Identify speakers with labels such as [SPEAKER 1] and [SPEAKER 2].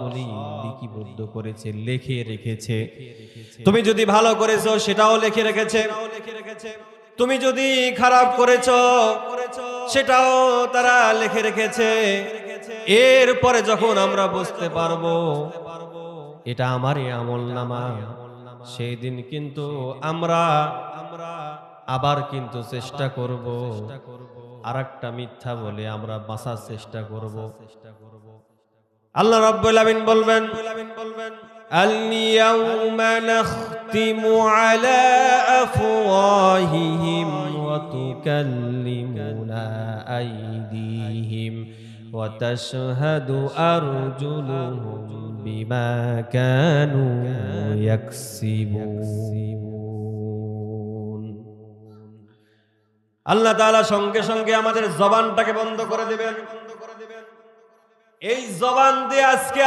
[SPEAKER 1] বলেই লিপিবদ্ধ করেছে, লিখে রেখেছে। তুমি যদি ভালো করেছো সেটাও লিখে রেখেছে, তুমি যদি খারাপ করেছো সেটাও তারা লিখে রেখেছে। এরপরে যখন আমরা বুঝতে পারবো এটা আমারই আমলনামা, সেই দিন কিন্তু আমরা আবার কিন্তু চেষ্টা করব আরেকটা মিথ্যা বলে আমরা বাঁচার চেষ্টা করব। আল্লাহ রাব্বুল আলামিন বলবেন, আল-ইয়াউমা নাখতিমু আলা আফওয়াহিহিম ওয়া তুকাল্লিমুনা আইদিহিম ওয়া তাশহাদু আরজুলুহুম বিমা কানু ইয়াকসিবুন। আল্লাহ তাআলা সঙ্গে সঙ্গে আমাদের জবানটাকে বন্ধ করে দিবেন। এই জবান দিয়ে আজকে